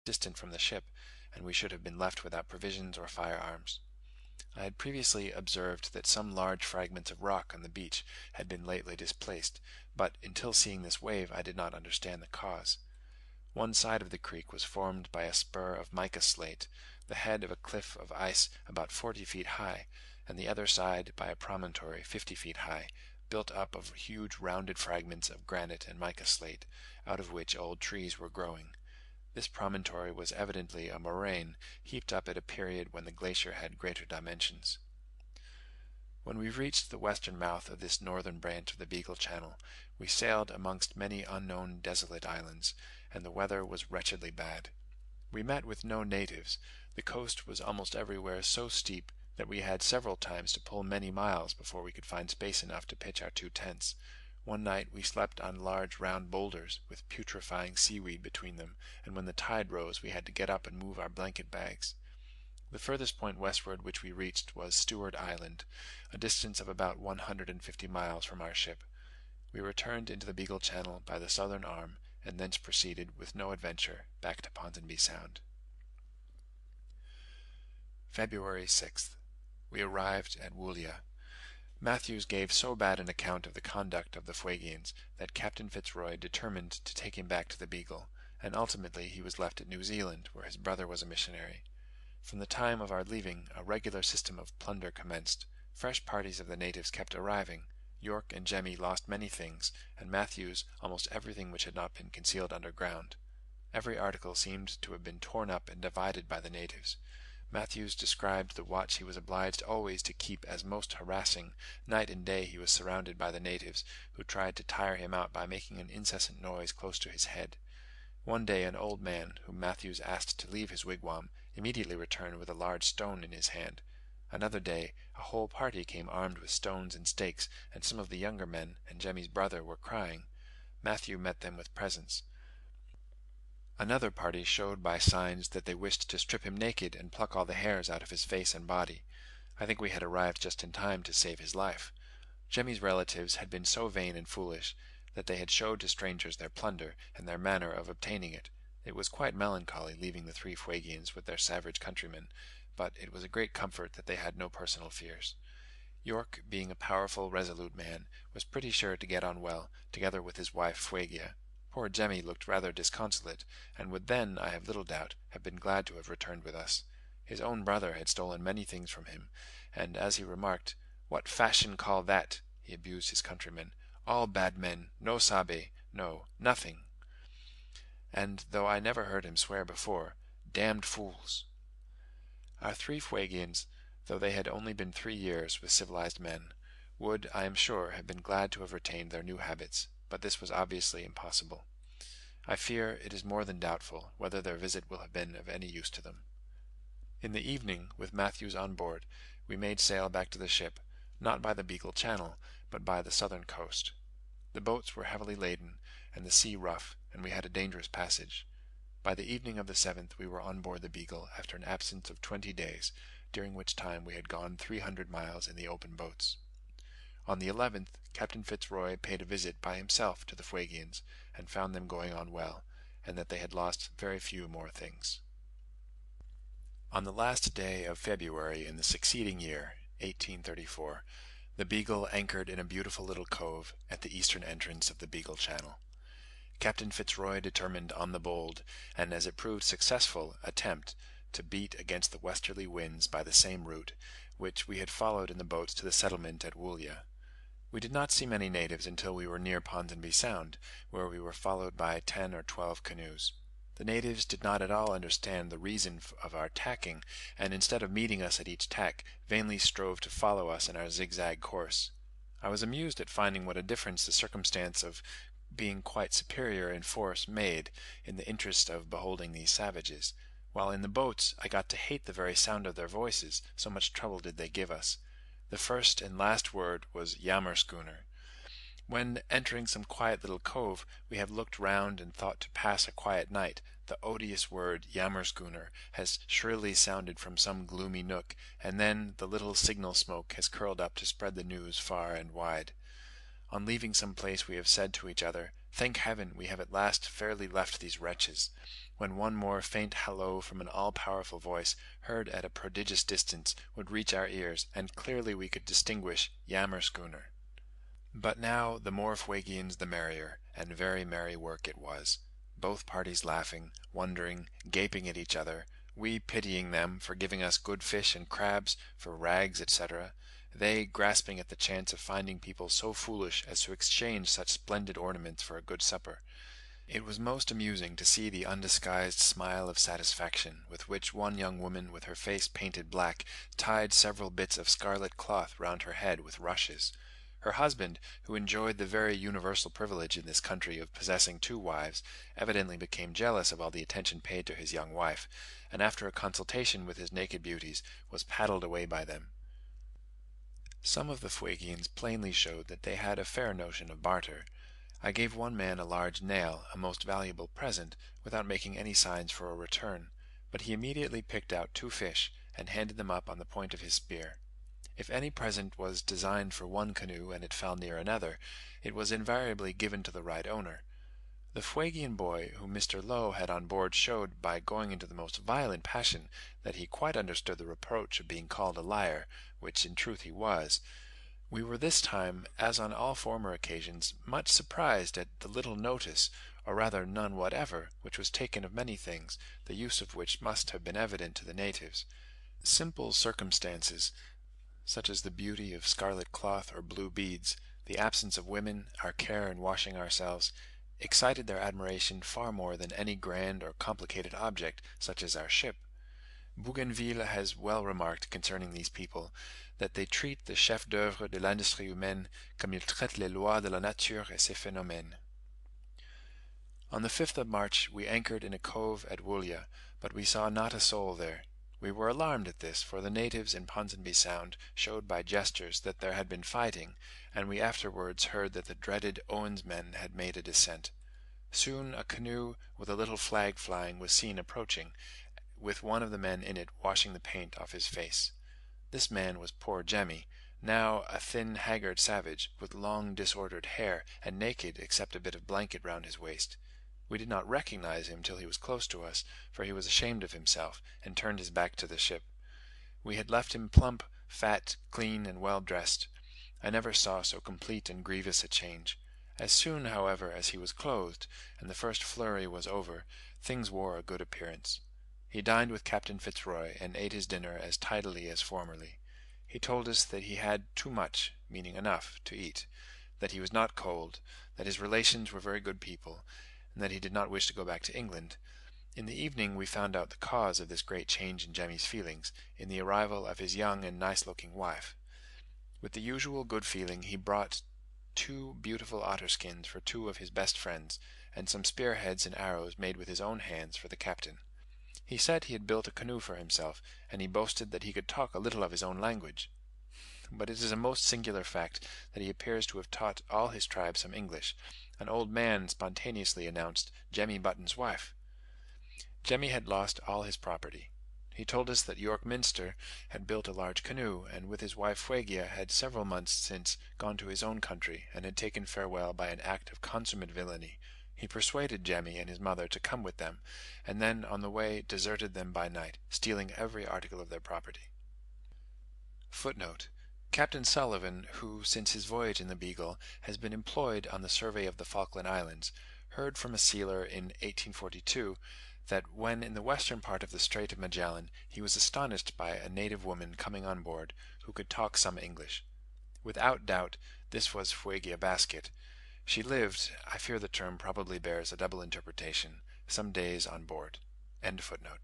distant from the ship, and we should have been left without provisions or firearms. I had previously observed that some large fragments of rock on the beach had been lately displaced, but until seeing this wave I did not understand the cause. One side of the creek was formed by a spur of mica slate, the head of a cliff of ice about 40 feet high, and the other side by a promontory 50 feet high, built up of huge rounded fragments of granite and mica slate, out of which old trees were growing. This promontory was evidently a moraine, heaped up at a period when the glacier had greater dimensions. When we reached the western mouth of this northern branch of the Beagle Channel, we sailed amongst many unknown desolate islands, and the weather was wretchedly bad. We met with no natives. The coast was almost everywhere so steep that we had several times to pull many miles before we could find space enough to pitch our 2 tents. One night we slept on large round boulders, with putrefying seaweed between them, and when the tide rose we had to get up and move our blanket bags. The furthest point westward which we reached was Stewart Island, a distance of about 150 miles from our ship. We returned into the Beagle Channel by the southern arm, and thence proceeded, with no adventure, back to Ponsonby Sound. February 6th. We arrived at Woollya. Matthews gave so bad an account of the conduct of the Fuegians that Captain Fitzroy determined to take him back to the Beagle, and ultimately he was left at New Zealand, where his brother was a missionary. From the time of our leaving, a regular system of plunder commenced. Fresh parties of the natives kept arriving. York and Jemmy lost many things, and Matthews almost everything which had not been concealed underground. Every article seemed to have been torn up and divided by the natives. Matthews described the watch he was obliged always to keep as most harassing. Night and day he was surrounded by the natives, who tried to tire him out by making an incessant noise close to his head. One day an old man, whom Matthews asked to leave his wigwam, immediately returned with a large stone in his hand. Another day a whole party came armed with stones and stakes, and some of the younger men and Jemmy's brother were crying. Matthew met them with presents. Another party showed by signs that they wished to strip him naked and pluck all the hairs out of his face and body. I think we had arrived just in time to save his life. Jemmy's relatives had been so vain and foolish that they had showed to strangers their plunder and their manner of obtaining it. It was quite melancholy leaving the 3 Fuegians with their savage countrymen, but it was a great comfort that they had no personal fears. York, being a powerful, resolute man, was pretty sure to get on well, together with his wife Fuegia. Poor Jemmy looked rather disconsolate, and would then, I have little doubt, have been glad to have returned with us. His own brother had stolen many things from him, and, as he remarked, "What fashion call that?" he abused his countrymen. "All bad men, no sabe, no, nothing." And, though I never heard him swear before, "Damned fools." Our 3 Fuegians, though they had only been 3 years with civilized men, would, I am sure, have been glad to have retained their new habits, but this was obviously impossible. I fear it is more than doubtful whether their visit will have been of any use to them. In the evening, with Matthews on board, we made sail back to the ship, not by the Beagle Channel, but by the southern coast. The boats were heavily laden, and the sea rough, and we had a dangerous passage. By the evening of the 7th we were on board the Beagle after an absence of 20 days, during which time we had gone 300 miles in the open boats. On the 11th, Captain Fitzroy paid a visit by himself to the Fuegians, and found them going on well, and that they had lost very few more things. On the last day of February in the succeeding year, 1834, the Beagle anchored in a beautiful little cove at the eastern entrance of the Beagle Channel. Captain Fitzroy determined on the bold, and as it proved successful, attempt to beat against the westerly winds by the same route, which we had followed in the boats to the settlement at Woollya. We did not see many natives until we were near Ponsonby Sound, where we were followed by 10 or 12 canoes. The natives did not at all understand the reason of our tacking, and instead of meeting us at each tack, vainly strove to follow us in our zigzag course. I was amused at finding what a difference the circumstance of being quite superior in force made in the interest of beholding these savages, while in the boats I got to hate the very sound of their voices, so much trouble did they give us. The first and last word was "Yammerschooner." When, entering some quiet little cove, we have looked round and thought to pass a quiet night, the odious word "Yammerschooner" has shrilly sounded from some gloomy nook, and then the little signal smoke has curled up to spread the news far and wide. On leaving some place we have said to each other, "Thank heaven, we have at last fairly left these wretches." when one more faint hallo from an all-powerful voice, heard at a prodigious distance, would reach our ears, and clearly we could distinguish Yammer schooner. But now the more Fuegians the merrier, and very merry work it was. Both parties laughing, wondering, gaping at each other, we pitying them for giving us good fish and crabs, for rags, etc., they grasping at the chance of finding people so foolish as to exchange such splendid ornaments for a good supper. It was most amusing to see the undisguised smile of satisfaction with which one young woman with her face painted black tied several bits of scarlet cloth round her head with rushes. Her husband, who enjoyed the very universal privilege in this country of possessing 2 wives, evidently became jealous of all the attention paid to his young wife, and after a consultation with his naked beauties, was paddled away by them. Some of the Fuegians plainly showed that they had a fair notion of barter. I gave one man a large nail, a most valuable present, without making any signs for a return, but he immediately picked out 2 fish, and handed them up on the point of his spear. If any present was designed for one canoe and it fell near another, it was invariably given to the right owner. The Fuegian boy whom Mr. Lowe had on board showed, by going into the most violent passion, that he quite understood the reproach of being called a liar, which in truth he was. We were this time, as on all former occasions, much surprised at the little notice, or rather none whatever, which was taken of many things, the use of which must have been evident to the natives. Simple circumstances, such as the beauty of scarlet cloth or blue beads, the absence of women, our care in washing ourselves, excited their admiration far more than any grand or complicated object, such as our ship. Bougainville has well remarked concerning these people, that they treat the chef d'œuvre de l'industrie humaine comme ils traitent les lois de la nature et ses phénomènes. On the 5th of March we anchored in a cove at Woollya, but we saw not a soul there. We were alarmed at this, for the natives in Ponsonby Sound showed by gestures that there had been fighting, and we afterwards heard that the dreaded Owen's men had made a descent. Soon a canoe with a little flag flying was seen approaching, with one of the men in it washing the paint off his face. This man was poor Jemmy, now a thin haggard savage, with long disordered hair, and naked except a bit of blanket round his waist. We did not recognize him till he was close to us, for he was ashamed of himself, and turned his back to the ship. We had left him plump, fat, clean, and well dressed. I never saw so complete and grievous a change. As soon, however, as he was clothed, and the first flurry was over, things wore a good appearance. He dined with Captain Fitzroy, and ate his dinner as tidily as formerly. He told us that he had too much, meaning enough, to eat, that he was not cold, that his relations were very good people, and that he did not wish to go back to England. In the evening we found out the cause of this great change in Jemmy's feelings, in the arrival of his young and nice-looking wife. With the usual good feeling he brought 2 beautiful otter skins for 2 of his best friends, and some spearheads and arrows made with his own hands for the captain. He said he had built a canoe for himself, and he boasted that he could talk a little of his own language. But it is a most singular fact that he appears to have taught all his tribe some English. An old man spontaneously announced Jemmy Button's wife. Jemmy had lost all his property. He told us that York Minster had built a large canoe, and with his wife Fuegia had several months since gone to his own country, and had taken farewell by an act of consummate villainy. He persuaded Jemmy and his mother to come with them, and then on the way deserted them by night, stealing every article of their property. Footnote: Captain Sullivan, who, since his voyage in the Beagle, has been employed on the survey of the Falkland Islands, heard from a sealer in 1842 that when in the western part of the Strait of Magellan he was astonished by a native woman coming on board who could talk some English. Without doubt this was Fuegia Basket. She lived, I fear the term probably bears a double interpretation, some days on board. End footnote.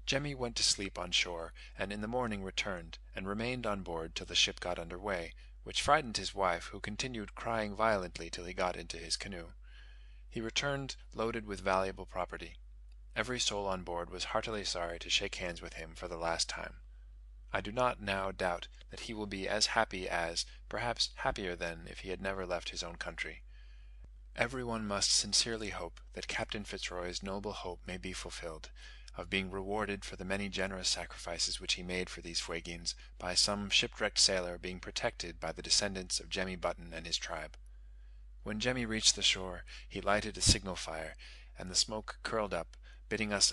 Jemmy went to sleep on shore, and in the morning returned, and remained on board till the ship got under way, which frightened his wife, who continued crying violently till he got into his canoe. He returned loaded with valuable property. Every soul on board was heartily sorry to shake hands with him for the last time. I do not now doubt that he will be as happy as, perhaps happier than, if he had never left his own country. Every one must sincerely hope that Captain Fitzroy's noble hope may be fulfilled, of being rewarded for the many generous sacrifices which he made for these Fuegians, by some shipwrecked sailor being protected by the descendants of Jemmy Button and his tribe. When Jemmy reached the shore, he lighted a signal fire, and the smoke curled up, bidding us